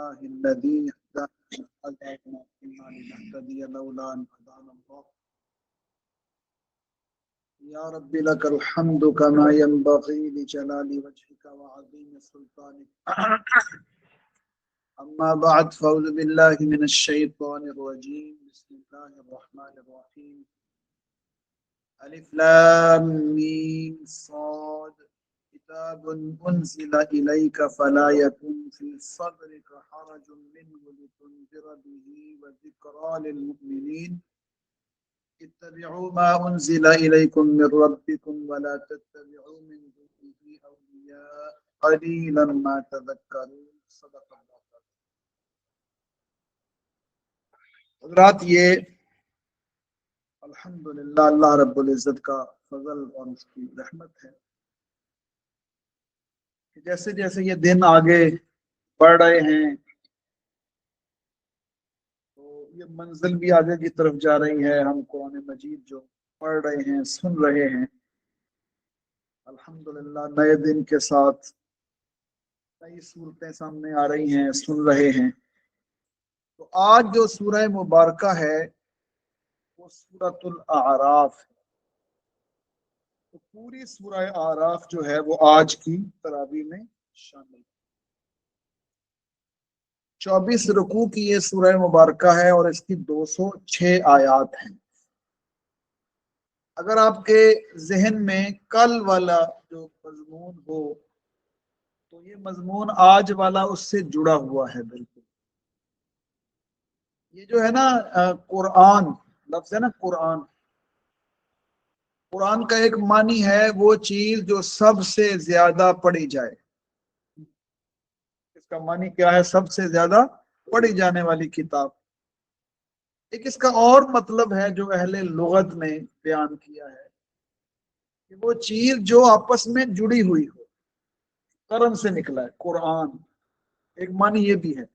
لله الذي هدانا لنهتدي لولا أن هدانا الله يا رب لك الحمد كما ينبغي لجلال وجهك وعظيم سلطانك أما بعد فأعوذ بالله من الشيطان الرجيم بسم الله الرحمن الرحيم ألف لام ميم صاد كتاب أنزل إليك فلا يكن في صدرك حرج منه لتنذر به وذكرى للمؤمنين اتبعوا ما أنزل إليكم من ربكم ولا تتبعوا من دونه أولياء قليلا ما تذكرون صدق اللہ۔ حضرات، یہ الحمدللہ اللہ رب العزت کا فضل اور اس کی رحمت ہے کہ جیسے جیسے یہ دن آگے بڑھ رہے ہیں تو یہ منزل بھی آگے کی طرف جا رہی ہے۔ ہم قرآن مجید جو پڑھ رہے ہیں، سن رہے ہیں، الحمدللہ نئے دن کے ساتھ نئی صورتیں سامنے آ رہی ہیں، سن رہے ہیں۔ تو آج جو سورہ مبارکہ ہے وہ سورۃ الاعراف ہے۔ تو پوری سورہ اعراف جو ہے وہ آج کی تراویح میں شامل ہے۔ 24 رکوع کی یہ سورہ مبارکہ ہے اور اس کی 206 آیات ہیں۔ اگر آپ کے ذہن میں کل والا جو مضمون ہو تو یہ مضمون آج والا اس سے جڑا ہوا ہے بالکل۔ یہ جو ہے نا قرآن لفظ ہے نا، قرآن کا ایک معنی ہے وہ چیز جو سب سے زیادہ پڑھی جائے۔ اس کا معنی کیا ہے؟ سب سے زیادہ پڑھی جانے والی کتاب۔ ایک اس کا اور مطلب ہے جو اہل لغت نے بیان کیا ہے کہ وہ چیز جو آپس میں جڑی ہوئی ہو، قرن سے نکلا ہے قرآن، ایک معنی یہ بھی ہے۔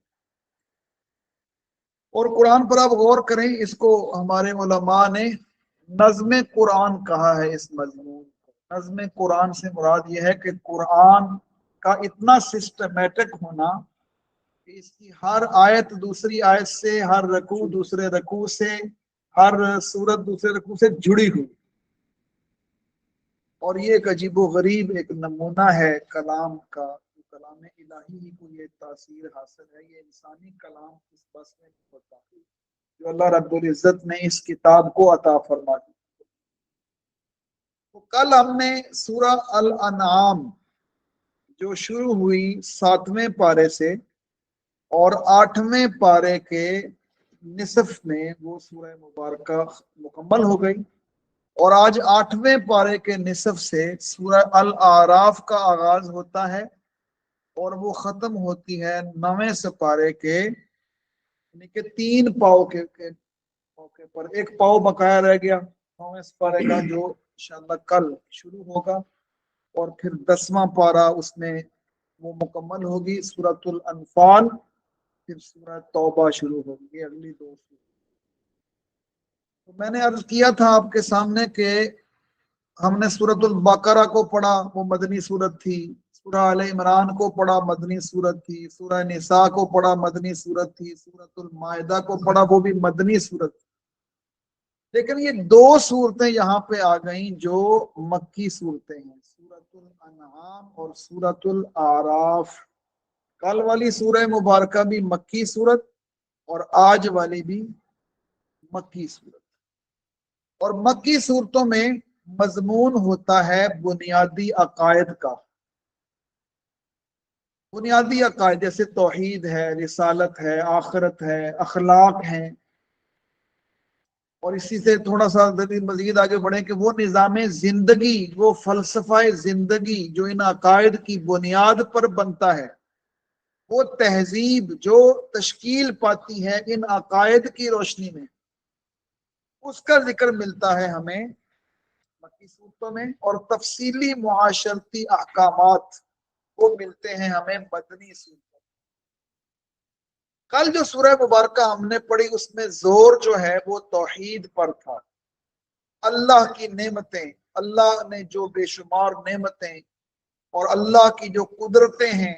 اور قرآن پر آپ غور کریں، اس کو ہمارے علماء نے نظم قرآن کہا ہے۔ اس مضمون کو نظم قرآن سے مراد یہ ہے کہ قرآن کا اتنا سسٹمیٹک ہونا کہ اس کی ہر آیت دوسری آیت سے، ہر رکوع دوسرے رکوع سے، ہر سورت دوسرے رکوع سے جڑی ہوئی۔ اور یہ ایک عجیب و غریب ایک نمونہ ہے کلام کا، کلام الہی کو یہ تاثیر حاصل ہے۔ یہ انسانی کلام اس بس میں نہیں ہوتا جو اللہ رب العزت نے اس کتاب کو عطا فرما دی۔ تو کل ہم نے سورہ الانعام جو شروع ہوئی 7ویں پارے سے اور 8ویں پارے کے نصف میں وہ سورہ مبارکہ مکمل ہو گئی، اور آج 8ویں پارے کے نصف سے سورہ الاعراف کا آغاز ہوتا ہے اور وہ ختم ہوتی ہے 9ویں سپارے کے، یعنی کہ 3 پاؤ کے موقع پر۔ ایک پاؤ بقایا رہ گیا 9ویں سپارے کا جو انشاءاللہ کل شروع ہوگا، اور پھر 10واں پارہ اس میں وہ مکمل ہوگی سورۃ الانفال، پھر سورہ توبہ شروع ہوگی، اگلی 2 سورت۔ تو میں نے عرض کیا تھا آپ کے سامنے کہ ہم نے سورۃ البقرہ کو پڑھا، وہ مدنی سورت تھی۔ سورہ آل عمران کو پڑھا، مدنی سورت تھی۔ سورہ نساء کو پڑھا، مدنی سورت تھی۔ سورۃ المائدہ کو پڑھا، وہ بھی مدنی سورت تھی۔ لیکن یہ 2 صورتیں یہاں پہ آ گئیں جو مکی صورتیں ہیں، سورۃ الانعام اور سورۃ الاعراف۔ کل والی سورہ مبارکہ بھی مکی صورت اور آج والی بھی مکی صورت۔ اور مکی صورتوں میں مضمون ہوتا ہے بنیادی عقائد کا، بنیادی عقائد جیسے توحید ہے، رسالت ہے، آخرت ہے، اخلاق ہیں۔ اور اسی سے تھوڑا سا مزید آگے بڑھیں کہ وہ نظام زندگی، وہ فلسفہ زندگی جو ان عقائد کی بنیاد پر بنتا ہے، وہ تہذیب جو تشکیل پاتی ہے ان عقائد کی روشنی میں، اس کا ذکر ملتا ہے ہمیں مکی صورتوں میں، اور تفصیلی معاشرتی احکامات وہ ملتے ہیں ہمیں مدنی صورتوں میں۔ کل جو سورہ مبارکہ ہم نے پڑھی اس میں زور جو ہے وہ توحید پر تھا۔ اللہ کی نعمتیں، اللہ نے جو بے شمار نعمتیں اور اللہ کی جو قدرتیں ہیں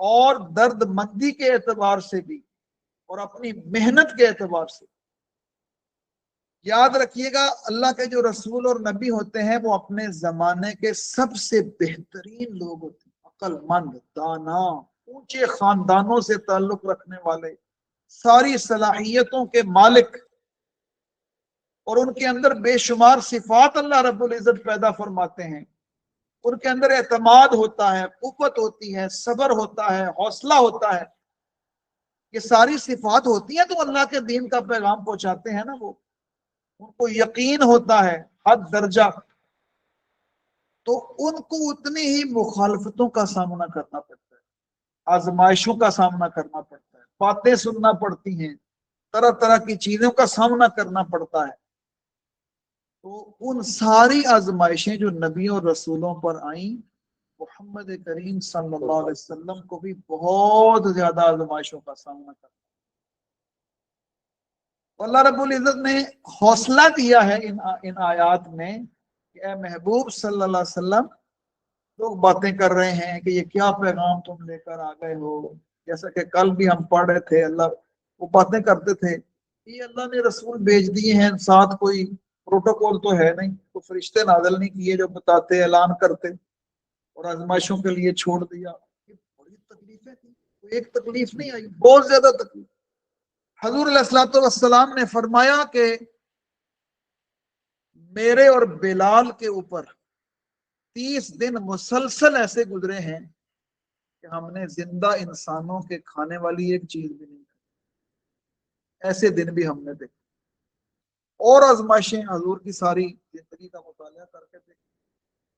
اور درد مندی کے اعتبار سے بھی اور اپنی محنت کے اعتبار سے. یاد رکھیے گا اللہ کے جو رسول اور نبی ہوتے ہیں وہ اپنے زمانے کے سب سے بہترین لوگ ہوتے ہیں، عقل مند، دانا، اونچے خاندانوں سے تعلق رکھنے والے، ساری صلاحیتوں کے مالک، اور ان کے اندر بے شمار صفات اللہ رب العزت پیدا فرماتے ہیں. ان کے اندر اعتماد ہوتا ہے، قوت ہوتی ہے، صبر ہوتا ہے، حوصلہ ہوتا ہے. یہ ساری صفات ہوتی ہیں تو اللہ کے دین کا پیغام پہنچاتے ہیں نا. وہ ان کو یقین ہوتا ہے حد درجہ، تو ان کو اتنی ہی مخالفتوں کا سامنا کرنا پڑتا ہے، آزمائشوں کا سامنا کرنا پڑتا ہے، باتیں سننا پڑتی ہیں، طرح طرح کی چیزوں کا سامنا کرنا پڑتا ہے. تو ان ساری آزمائشیں جو نبیوں اور رسولوں پر آئیں، محمد کریم صلی اللہ علیہ وسلم کو بھی بہت زیادہ آزمائشوں کا سامنا کرنا. اللہ رب العزت نے حوصلہ دیا ہے ان آیات میں کہ اے محبوب صلی اللہ علیہ وسلم، لوگ باتیں کر رہے ہیں کہ یہ کیا پیغام تم لے کر آ گئے ہو. جیسا کہ کل بھی ہم پڑھ رہے تھے، اللہ وہ باتیں کرتے تھے یہ اللہ نے رسول بھیج دیے ہیں، ساتھ کوئی پروٹوکول تو ہے نہیں، کوئی فرشتے نازل نہیں کیے جو بتاتے، اعلان کرتے، اور آزمائشوں کے لیے چھوڑ دیا. یہ بڑی تکلیفیں تھیں، کوئی ایک تکلیف نہیں آئی، بہت زیادہ تکلیف. حضور علیہ الصلوۃ والسلام نے فرمایا کہ میرے اور بلال کے اوپر 30 دن مسلسل ایسے گزرے ہیں کہ ہم نے زندہ انسانوں کے کھانے والی ایک چیز بھی نہیں کھائی. ایسے دن بھی ہم نے دیکھے. اور آزمائشیں حضور کی ساری زندگی کا مطالعہ کر کے دیکھیں،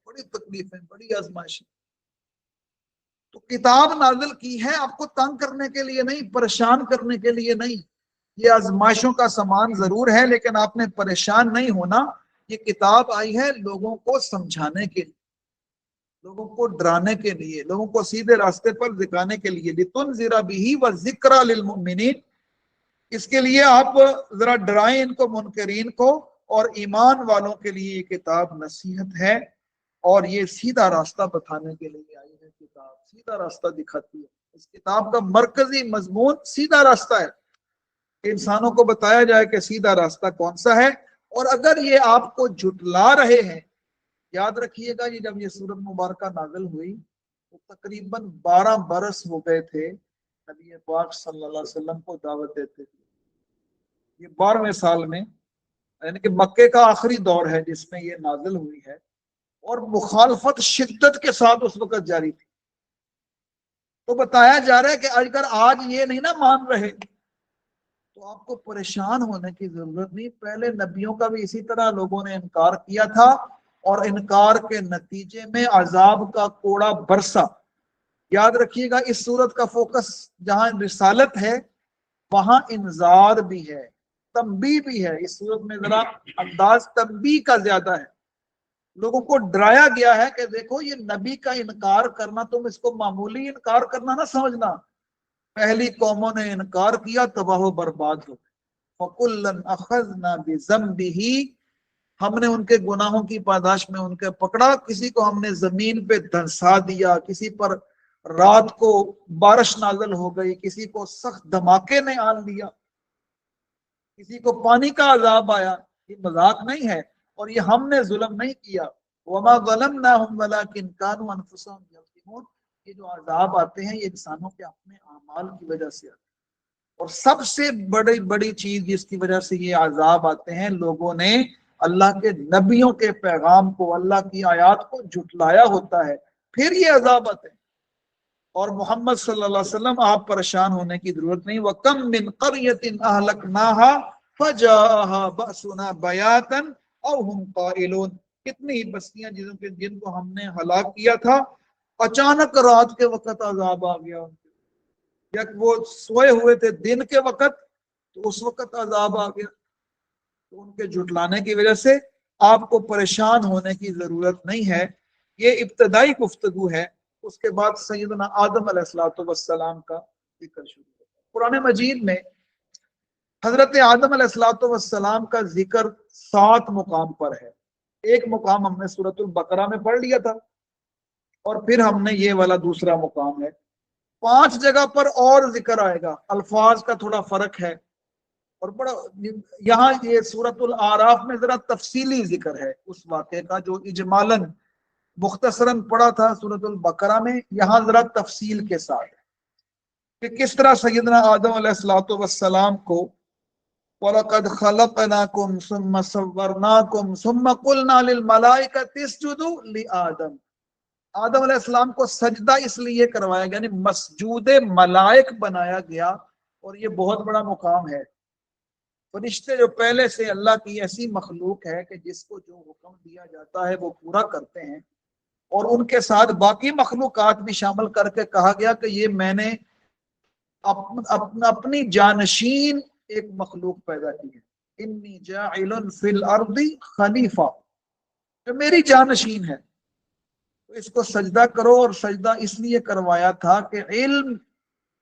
بڑی تکلیفیں، بڑی آزمائشیں. تو کتاب نازل کی ہے آپ کو تنگ کرنے کے لیے نہیں، پریشان کرنے کے لیے نہیں. یہ آزمائشوں کا سامان ضرور ہے لیکن آپ نے پریشان نہیں ہونا. یہ کتاب آئی ہے لوگوں کو سمجھانے کے لیے، لوگوں کو ڈرانے کے لیے، لوگوں کو سیدھے راستے پر دکھانے کے لیے. لِتُنذِرَ بِهِ وَذِكْرَى لِلْمُؤْمِنِينَ، اس کے لیے آپ ذرا ڈرائیں ان کو، منکرین کو، اور ایمان والوں کے لیے یہ کتاب نصیحت ہے، اور یہ سیدھا راستہ بتانے کے لیے آئی ہے. کتاب سیدھا راستہ دکھاتی ہے. اس کتاب کا مرکزی مضمون سیدھا راستہ ہے، انسانوں کو بتایا جائے کہ سیدھا راستہ کون سا ہے. اور اگر یہ آپ کو جھٹلا رہے ہیں، یاد رکھیے گا یہ جب یہ سورت مبارکہ نازل ہوئی تو تقریباً 12 برس ہو گئے تھے نبی پاک صلی اللہ علیہ وسلم کو دعوت دیتے تھے. یہ 12ویں سال میں، یعنی کہ مکے کا آخری دور ہے جس میں یہ نازل ہوئی ہے، اور مخالفت شدت کے ساتھ اس وقت جاری تھی. تو بتایا جا رہا ہے کہ اگر آج یہ نہیں نا مان رہے تو آپ کو پریشان ہونے کی ضرورت نہیں. پہلے نبیوں کا بھی اسی طرح لوگوں نے انکار کیا تھا، اور انکار کے نتیجے میں عذاب کا کوڑا برسا. یاد رکھیے گا اس صورت کا فوکس جہاں رسالت ہے وہاں انذار بھی ہے، تنبیہ بھی ہے. اس صورت میں ذرا انداز تنبیہ کا زیادہ ہے. لوگوں کو ڈرایا گیا ہے کہ دیکھو یہ نبی کا انکار کرنا، تم اس کو معمولی انکار کرنا نہ سمجھنا. پہلی قوموں نے انکار کیا، تباہ و برباد ہو گئے. فَكُلًّا أَخَذْنَا بِذَنبِهِ، ہم نے ان کے گناہوں کی پاداش میں ان کے پکڑا. کسی کو ہم نے زمین پہ دھنسا دیا، کسی پر رات کو بارش نازل ہو گئی، کسی کو سخت دھماکے نے آن لیا، کسی کو پانی کا عذاب آیا. یہ مذاق نہیں ہے، اور یہ ہم نے ظلم نہیں کیا. وَمَا ظَلَمْنَاهُمْ وَلَكِنْ كَانُوا أَنفُسَهُمْ يَظْلِمُونَ. یہ جو عذاب آتے ہیں یہ انسانوں کے اپنے اعمال کی وجہ سے آتے ہیں. اور سب سے بڑی چیز جس کی وجہ سے یہ عذاب آتے ہیں، لوگوں نے اللہ کے نبیوں کے پیغام کو، اللہ کی آیات کو جھٹلایا ہوتا ہے، پھر یہ عذاب آتے ہیں. اور محمد صلی اللہ علیہ وسلم آپ پریشان ہونے کی ضرورت نہیں. وَكَمْ مِنْ قَرْيَةٍ أَهْلَكْنَاهَا فَجَاءَهَا بَأْسُنَا بَيَاتًا أَوْ هُمْ قَائِلُونَ. کتنی بستیاں جن کو ہم نے ہلاک کیا تھا، اچانک رات کے وقت عذاب آ گیا. یا وہ سوئے ہوئے تھے دن کے وقت تو اس وقت عذاب آ گیا. تو ان کے جھٹلانے کی وجہ سے آپ کو پریشان ہونے کی ضرورت نہیں ہے. یہ ابتدائی گفتگو ہے. اس کے بعد سیدنا آدم علیہ السلام کا ذکر شروع ہوتا ہے. قرآن مجید میں حضرت آدم علیہ السلام کا ذکر 7 مقام پر ہے. ایک مقام ہم نے سورۃ البقرہ میں پڑھ لیا تھا، اور پھر ہم نے یہ والا دوسرا مقام ہے 5 جگہ پر اور ذکر آئے گا، الفاظ کا تھوڑا فرق ہے، اور بڑا یہاں یہ سورۃ الاعراف میں ذرا تفصیلی ذکر ہے اس واقعے کا جو اجمالاً مختصراً پڑھا تھا سورۃ البقرہ میں، یہاں ذرا تفصیل کے ساتھ کہ کس طرح سیدنا آدم علیہ الصلوۃ والسلام کو وَلَقَدْ خَلَقْنَاكُمْ ثُمَّ صَوَّرْنَاكُمْ ثُمَّ قُلْنَا لِلْمَلَائِكَةِ اسْجُدُوا لِآدَمَ، آدم علیہ السلام کو سجدہ اس لیے کروایا گیا، یعنی مسجود ملائک بنایا گیا، اور یہ بہت بڑا مقام ہے۔ فرشتے جو پہلے سے اللہ کی ایسی مخلوق ہے کہ جس کو جو حکم دیا جاتا ہے وہ پورا کرتے ہیں، اور ان کے ساتھ باقی مخلوقات بھی شامل کر کے کہا گیا کہ یہ میں نے اپنی جانشین ایک مخلوق پیدا کی ہے، انی جاعل فی الارض خلیفہ، جو میری جانشین ہے، تو اس کو سجدہ کرو، اور سجدہ اس لیے کروایا تھا کہ علم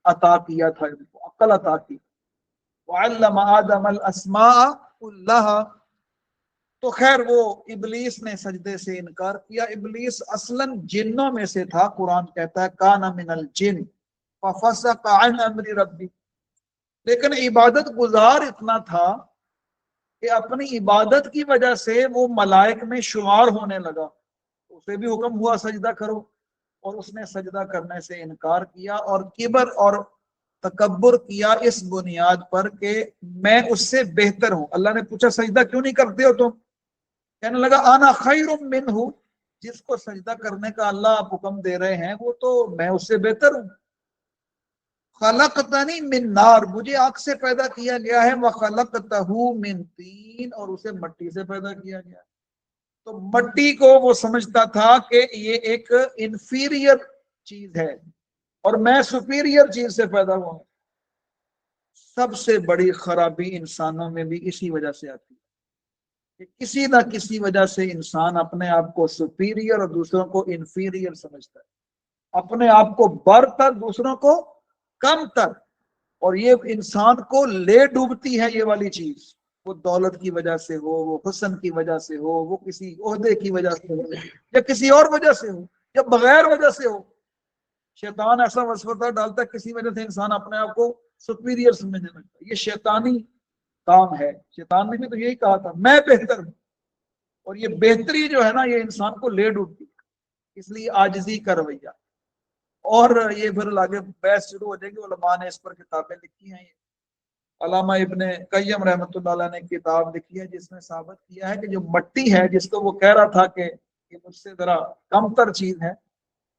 عطا کیا تھا، ان کو عقل عطا کی، وعلم آدم الاسماء کلھا۔ تو خیر وہ ابلیس نے سجدے سے انکار کیا، ابلیس اصلاً جنوں میں سے تھا، قرآن کہتا ہے کان من الجن ففسق عن امر ربی، لیکن عبادت گزار اتنا تھا کہ اپنی عبادت کی وجہ سے وہ ملائک میں شمار ہونے لگا، اسے بھی حکم ہوا سجدہ کرو، اور اس نے سجدہ کرنے سے انکار کیا، اور کبر اور تکبر کیا اس بنیاد پر کہ میں اس سے بہتر ہوں۔ اللہ نے پوچھا سجدہ کیوں نہیں کرتے ہو تم؟ کہنے لگا انا خیر منہ، جس کو سجدہ کرنے کا اللہ آپ حکم دے رہے ہیں وہ تو میں اس سے بہتر ہوں۔ خلقتنی من نار، مجھے آگ سے پیدا کیا گیا ہے، وخلقتہ من طین، اور اسے مٹی سے پیدا کیا گیا ہے۔ تو مٹی کو وہ سمجھتا تھا کہ یہ ایک انفیریئر چیز ہے، اور میں سپیریئر چیز سے پیدا ہوا ہوں۔ سب سے بڑی خرابی انسانوں میں بھی اسی وجہ سے آتی ہے کہ کسی نہ کسی وجہ سے انسان اپنے آپ کو سپیریئر اور دوسروں کو انفیریئر سمجھتا ہے، اپنے آپ کو برتر دوسروں کو کم تر، اور یہ انسان کو لے ڈوبتی ہے یہ والی چیز، وہ دولت کی وجہ سے ہو، وہ حسن کی وجہ سے ہو، وہ کسی عہدے کی وجہ سے ہو، یا کسی اور وجہ سے ہو، یا بغیر وجہ سے ہو۔ شیطان ایسا وسوسہ ڈالتا ہے کسی وجہ سے انسان اپنے آپ کو سپیریئر سمجھنے لگتا ہے، یہ شیطانی کام ہے۔ شیطان نے بھی تو یہی کہا تھا میں بہتر ہوں، اور یہ بہتری جو ہے نا یہ انسان کو لے ڈوبتی ہے، اس لیے عاجزی کا رویہ۔ اور یہ پھر آگے بحث شروع ہو جائے گی، علماء نے اس پر کتابیں لکھی ہیں، علامہ ابن قیم رحمۃ اللہ علیہ نے کتاب لکھی ہے جس میں ثابت کیا ہے کہ جو مٹی ہے جس کو وہ کہہ رہا تھا کہ یہ مجھ سے ذرا کم تر چیز ہے،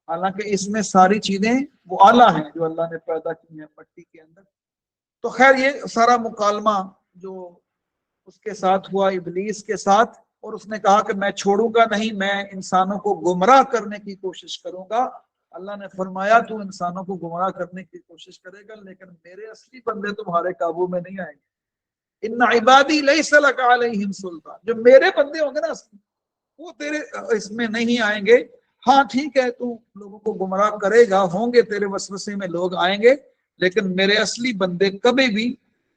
حالانکہ اس میں ساری چیزیں وہ اعلیٰ ہیں جو اللہ نے پیدا کی ہیں مٹی کے اندر۔ تو خیر یہ سارا مکالمہ جو اس کے ساتھ ہوا ابلیس کے ساتھ، اور اس نے کہا کہ میں چھوڑوں گا نہیں، میں انسانوں کو گمراہ کرنے کی کوشش کروں گا۔ اللہ نے فرمایا تو انسانوں کو گمراہ کرنے کی کوشش کرے گا، لیکن میرے اصلی بندے تمہارے قابو میں نہیں آئیں گے۔ ان عبادی لیس لک علیہم سلطان، جو میرے بندے ہوں گے نا وہ تیرے اس میں نہیں آئیں گے۔ ہاں ٹھیک ہے تو لوگوں کو گمراہ کرے گا، ہوں گے تیرے وسوسے میں لوگ آئیں گے، لیکن میرے اصلی بندے کبھی بھی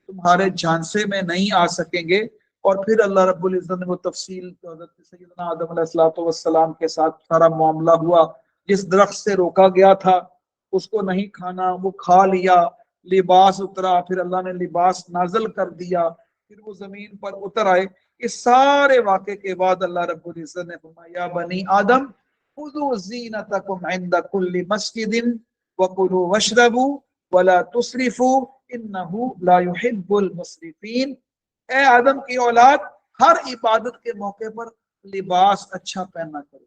تمہارے جھانسے میں نہیں آ سکیں گے۔ اور پھر اللہ رب العزت نے وہ تفصیل حضرت سیدنا آدم علیہ الصلوۃ والسلام کے ساتھ سارا معاملہ ہوا، جس درخت سے روکا گیا تھا اس کو نہیں کھانا، وہ کھا لیا، لباس اترا، پھر اللہ نے لباس نازل کر دیا، پھر وہ زمین پر اتر آئے۔ اس سارے واقعے کے بعد اللہ رب العزت نے فرمایا یا بنی آدم خذوا زینتکم عند کل مسجد وکلوا واشربوا ولا تسرفوا انہ لا يحب المسرفین۔ اے آدم کی اولاد، ہر عبادت کے موقع پر لباس اچھا پہننا کرو۔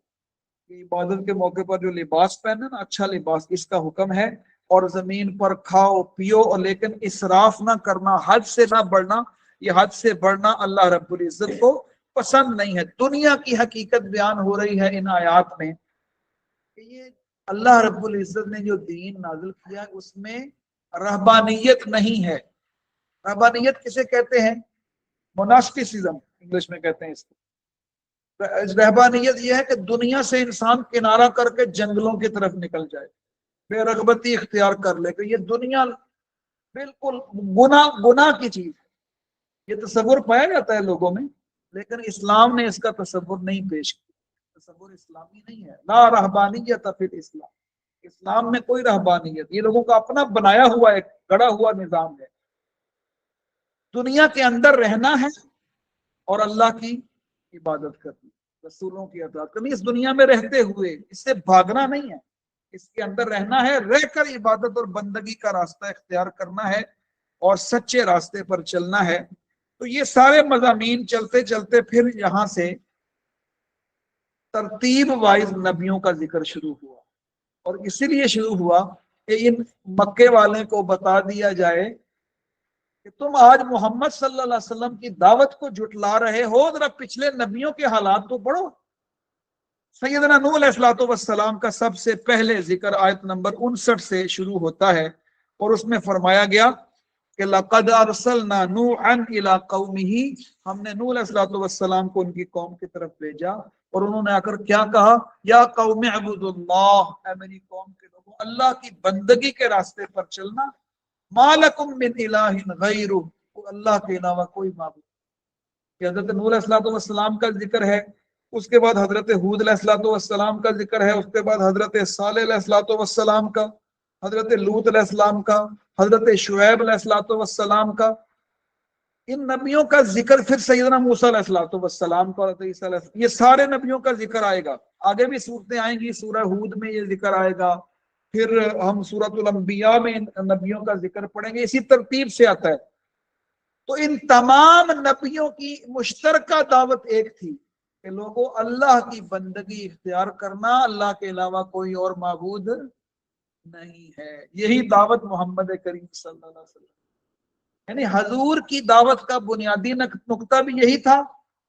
عبادت کے موقع پر جو لباس پہنے نا اچھا لباس، اس کا حکم ہے، اور زمین پر کھاؤ پیو، اور لیکن اسراف نہ کرنا، حد سے نہ بڑھنا۔ یہ حد سے بڑھنا اللہ رب العزت کو پسند نہیں ہے۔ دنیا کی حقیقت بیان ہو رہی ہے ان آیات میں کہ یہ اللہ رب العزت نے جو دین نازل کیا اس میں رہبانیت نہیں ہے۔ رہبانیت کسے کہتے ہیں؟ موناسٹیسزم انگلش میں کہتے ہیں اس کو۔ رہبانیت یہ ہے کہ دنیا سے انسان کنارہ کر کے جنگلوں کی طرف نکل جائے، بے رغبتی اختیار کر لے کہ یہ دنیا بالکل گناہ کی چیز ہے۔ یہ تصور پایا جاتا ہے لوگوں میں، لیکن اسلام نے اس کا تصور نہیں پیش کیا، تصور اسلامی نہیں ہے۔ لا رہبانیت فی الاسلام، اسلام میں کوئی رہبانیت، یہ لوگوں کا اپنا بنایا ہوا ایک گڑا ہوا نظام ہے۔ دنیا کے اندر رہنا ہے اور اللہ کی عبادت کرنی، رسولوں کی اطاعت کرنی، اس دنیا میں رہتے ہوئے، اس سے بھاگنا نہیں ہے، اس کے اندر رہنا ہے، رہ کر عبادت اور بندگی کا راستہ اختیار کرنا ہے اور سچے راستے پر چلنا ہے۔ تو یہ سارے مضامین چلتے چلتے پھر یہاں سے ترتیب وائز نبیوں کا ذکر شروع ہوا، اور اسی لیے شروع ہوا کہ ان مکے والے کو بتا دیا جائے کہ تم آج محمد صلی اللہ علیہ وسلم کی دعوت کو جھٹلا رہے ہو، ذرا پچھلے نبیوں کے حالات تو پڑھو۔ سیدنا نوح علیہ الصلوۃ والسلام کا سب سے پہلے ذکر آیت نمبر 59 سے شروع ہوتا ہے، اور اس میں فرمایا گیا کہ لقد ارسلنا نوحا الى قومه، ہم نے نوح علیہ الصلوۃ والسلام کو ان کی قوم کی طرف بھیجا، اور انہوں نے آ کر کیا کہا، یا قوم اعبدوا اللہ، اے میری قوم کے لوگوں اللہ کی بندگی کے راستے پر چلنا، ما لکم من الہ غیرہ، اللہ کے علاوہ کوئی معبود۔ کہ حضرت نوح علیہ الصلوۃ والسلام کا ذکر ہے، اس کے بعد حضرت ہود علیہ الصلوۃ والسلام کا ذکر ہے، اس کے بعد حضرت صالح علیہ الصلوۃ والسلام کا، حضرت لوط علیہ السلام کا، حضرت شعیب علیہ الصلوۃ والسلام کا، ان نبیوں کا ذکر پھر سیدنا موسیٰ علیہ الصلوۃ والسلام کا، حضرت عیسیٰ علیہ السلام، یہ سارے نبیوں کا ذکر آئے گا۔ آگے بھی صورتیں آئیں گی، سورہ ہود میں یہ ذکر آئے گا، پھر ہم سورۃ الانبیاء میں نبیوں کا ذکر پڑھیں گے، اسی ترتیب سے آتا ہے۔ تو ان تمام نبیوں کی مشترکہ دعوت ایک تھی کہ لوگوں اللہ کی بندگی اختیار کرنا، اللہ کے علاوہ کوئی اور معبود نہیں ہے۔ یہی دعوت محمد کریم صلی اللہ علیہ وسلم، یعنی حضور کی دعوت کا بنیادی نقطہ بھی یہی تھا،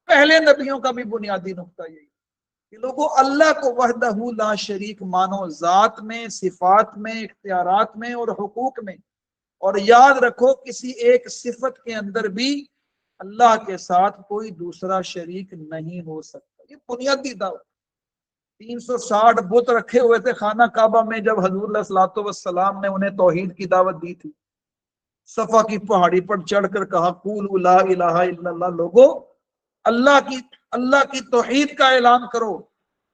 پہلے نبیوں کا بھی بنیادی نقطہ یہی کہ لوگوں اللہ کو وحدہ لا شریک مانو، ذات میں، صفات میں، اختیارات میں اور حقوق میں، اور یاد رکھو کسی ایک صفت کے اندر بھی اللہ کے ساتھ کوئی دوسرا شریک نہیں ہو سکتا۔ یہ بنیادی دعوت۔ 360 بت رکھے ہوئے تھے خانہ کعبہ میں جب حضور علیہ الصلوۃ والسلام نے انہیں توحید کی دعوت دی تھی، صفا کی پہاڑی پر چڑھ کر کہا قولوا لا الہ الا اللہ، لوگو اللہ کی توحید کا اعلان کرو،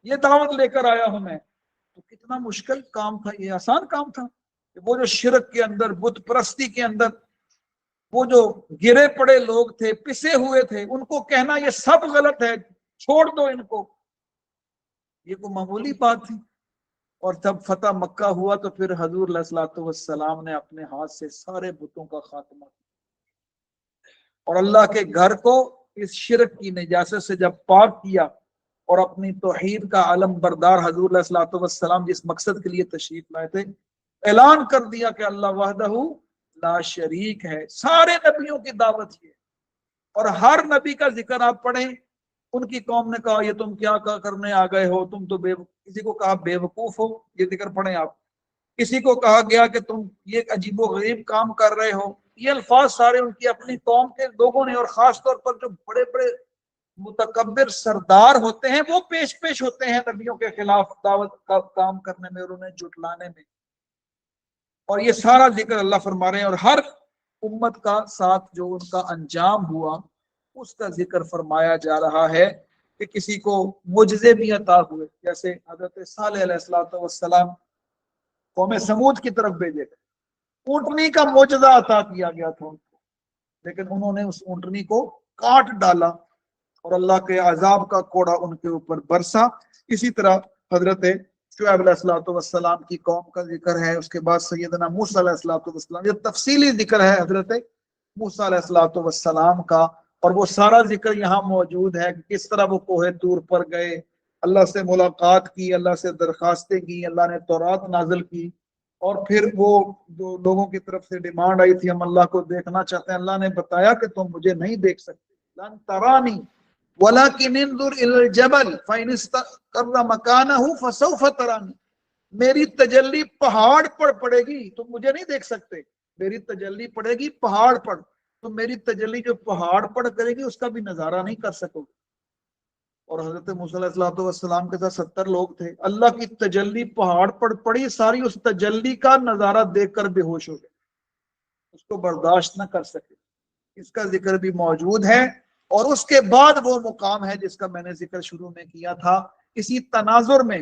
یہ دعوت لے کر آیا ہوں میں۔ تو کتنا مشکل کام تھا، یہ آسان کام تھا؟ وہ جو شرک کے اندر، بت پرستی کے اندر، وہ جو گرے پڑے لوگ تھے، پسے ہوئے تھے، ان کو کہنا یہ سب غلط ہے، چھوڑ دو ان کو، یہ کوئی معمولی بات تھی؟ اور جب فتح مکہ ہوا تو پھر حضور علیہ الصلوۃ والسلام نے اپنے ہاتھ سے سارے بتوں کا خاتمہ کیا، اور اللہ کے گھر کو اس شرک کی نجاست سے جب پاک کیا اور اپنی توحید کا علم بردار حضور علیہ الصلوۃ والسلام جس مقصد کے لیے تشریف لائے تھے، اعلان کر دیا کہ اللہ وحدہ لا شریک ہے۔ سارے نبیوں کی دعوت یہ، اور ہر نبی کا ذکر آپ پڑھیں، ان کی قوم نے کہا یہ تم کیا کرنے آ گئے ہو، تم تو کسی کو کہا بے وقوف ہو، یہ ذکر پڑھیں آپ، کسی کو کہا گیا کہ تم یہ عجیب و غریب کام کر رہے ہو۔ یہ الفاظ سارے ان کی اپنی قوم کے لوگوں نے، اور خاص طور پر جو بڑے بڑے متکبر سردار ہوتے ہیں وہ پیش ہوتے ہیں نبیوں کے خلاف دعوت کا کام کرنے میں اور انہیں جھٹلانے میں، اور یہ سارا ذکر اللہ فرما رہے ہیں۔ اور ہر امت کا ساتھ جو ان کا انجام ہوا اس کا ذکر فرمایا جا رہا ہے کہ کسی کو معجزے بھی عطا ہوئے، جیسے حضرت صالح علیہ الصلوۃ والسلام قوم سمود کی طرف بھیجے گئے، اونٹنی کا معجزہ عطا کیا گیا تھا ان کو، لیکن انہوں نے اس اونٹنی کو کاٹ ڈالا اور اللہ کے عذاب کا کوڑا ان کے اوپر برسا۔ اسی طرح حضرت شعیب علیہ الصلوۃ والسلام کی قوم کا ذکر ہے، اس کے بعد سیدنا موسیٰ علیہ الصلوۃ والسلام، یہ تفصیلی ذکر ہے حضرت موسیٰ علیہ الصلوۃ والسلام کا، اور وہ سارا ذکر یہاں موجود ہے کہ کس طرح وہ کوہ طور پر گئے، اللہ سے ملاقات کی، اللہ سے درخواستیں کی، اللہ نے تورات نازل کی، اور پھر وہ جو لوگوں کی طرف سے ڈیمانڈ آئی تھی ہم اللہ کو دیکھنا چاہتے ہیں، اللہ نے بتایا کہ تم مجھے نہیں دیکھ سکتے، لن ترانی ولکن انظر الی الجبل فإن استقر مکانہ فسوف ترانی، میری تجلی پہاڑ پر پڑے گی، تم مجھے نہیں دیکھ سکتے، میری تجلی پڑے گی پہاڑ پر، تو میری تجلی جو پہاڑ پر کرے گی اس کا بھی نظارہ نہیں کر سکو گے۔ اور حضرت موسیٰ علیہ الصلوۃ والسلام کے ساتھ 70 لوگ تھے، اللہ کی تجلی پہاڑ پر پڑی، ساری اس تجلی کا نظارہ دیکھ کر بے ہوش ہو گئے، اس کو برداشت نہ کر سکے، اس کا ذکر بھی موجود ہے۔ اور اس کے بعد وہ مقام ہے جس کا میں نے ذکر شروع میں کیا تھا، اسی تناظر میں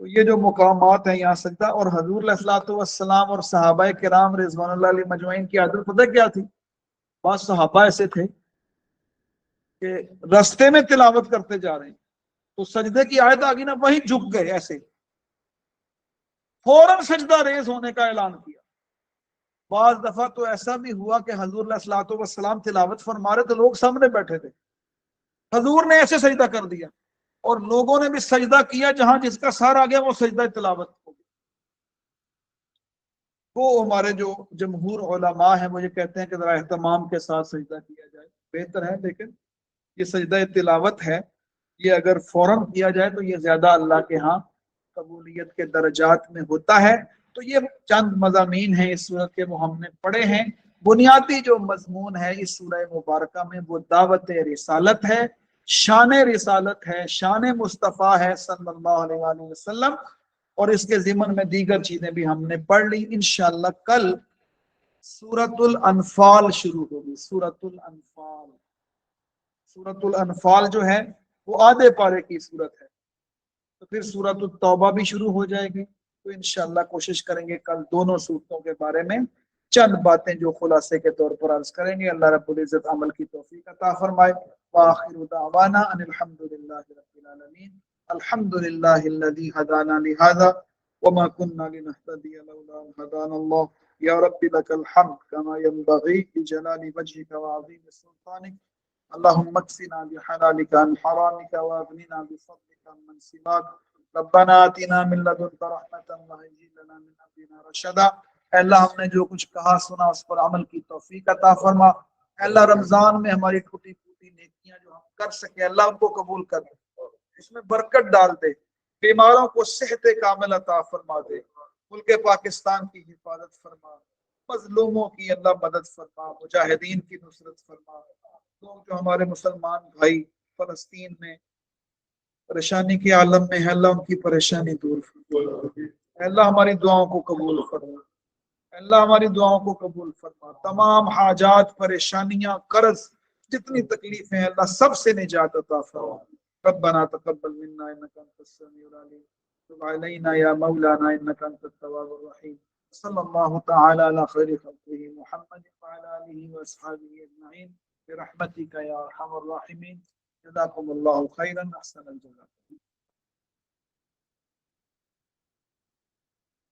تو یہ جو مقامات ہیں یہاں سجدہ، اور حضور علیہ الصلوۃ والسلام اور صحابہ کرام رضوان اللہ علیہ مجمعین کی عادت پتہ کیا تھی؟ بعض صحابہ ایسے تھے کہ رستے میں تلاوت کرتے جا رہے ہیں تو سجدے کی آیت آ گئی نا، وہیں جھک گئے، ایسے فوراً سجدہ ریز ہونے کا اعلان کیا۔ بعض دفعہ تو ایسا بھی ہوا کہ حضور علیہ الصلوۃ والسلام تلاوت فرما رہے تو لوگ سامنے بیٹھے تھے، حضور نے ایسے سجدہ کر دیا اور لوگوں نے بھی سجدہ کیا، جہاں جس کا سر آ گیا وہ سجدہ تلاوت ہو گیا۔ وہ ہمارے جو جمہور علماء ہیں وہ یہ کہتے ہیں کہ ذرا اہتمام کے ساتھ سجدہ کیا جائے، بہتر ہے، لیکن یہ سجدہ تلاوت ہے، یہ اگر فوراً کیا جائے تو یہ زیادہ اللہ کے ہاں قبولیت کے درجات میں ہوتا ہے۔ تو یہ چند مضامین ہیں اس سورت کے، وہ ہم نے پڑھے ہیں۔ بنیادی جو مضمون ہے اس سورہ مبارکہ میں وہ دعوت رسالت ہے، شان رسالت ہے، شان مصطفیٰ ہے صلی اللہ علیہ وآلہ وسلم، اور اس کے ضمن میں دیگر چیزیں بھی ہم نے پڑھ لی۔ انشاءاللہ کل سورۃ الانفال شروع ہوگی۔ سورۃ الانفال، سورۃ الانفال جو ہے وہ آدھے پارے کی سورت ہے، تو پھر سورۃ التوبہ بھی شروع ہو جائے گی۔ تو انشاءاللہ کوشش کریں گے کل دونوں سورتوں کے بارے میں چند باتیں جو خلاصے کے طور پر عرض کریں گے۔ اللہ رب العزت عمل کی توفیق عطا فرمائے۔ وآخر دعوانا ان الحمد للہ رب العالمین۔ الحمد للہ الذی ہدانا لہذا وما كنا لنهتدي لولا ان هدانا الله یا رب لك الحمد كما ينبغي لجلال وجهك وعظيم سلطانك اللهم اكفنا بحلالك عن حرامك واغننا بفضلك عمن سواك ربنا آتنا من لدنك رحمة وهيئ لنا من امرنا رشدا۔ اے اللہ ہم نے جو کچھ کہا سنا اس پر عمل کی توفیق عطا فرما۔ اے اللہ رمضان میں ہماری ٹوٹی پھوٹی نیکیاں جو ہم کر سکے اللہ ان کو قبول کر دے، اس میں برکت ڈال دے، بیماروں کو صحت کامل عطا فرما دے، ملک پاکستان کی حفاظت فرما، مظلوموں کی اللہ مدد فرما، مجاہدین کی نصرت فرما۔ لوگ جو ہمارے مسلمان بھائی فلسطین میں پریشانی کے عالم میں ہے اللہ ان کی پریشانی دور فرما۔ اے اللہ ہماری دعاؤں کو قبول فرما، اے اللہ ہماری دعاؤں کو قبول فرما۔ تمام حاجات، پریشانیاں، قرض، جتنی تکلیفیں ہیں اللہ سب سے نجات عطا فرما۔ ربنا تقبل منا انك انت السميع العليم تب علينا يا مولانا انك انت التواب الرحيم صلى الله تعالى على خير خلقه محمد وعلى اله واصحابه اجمعين برحمتك يا ارحم الراحمين۔ جزاكم الله خيرا، احسن الجزاء۔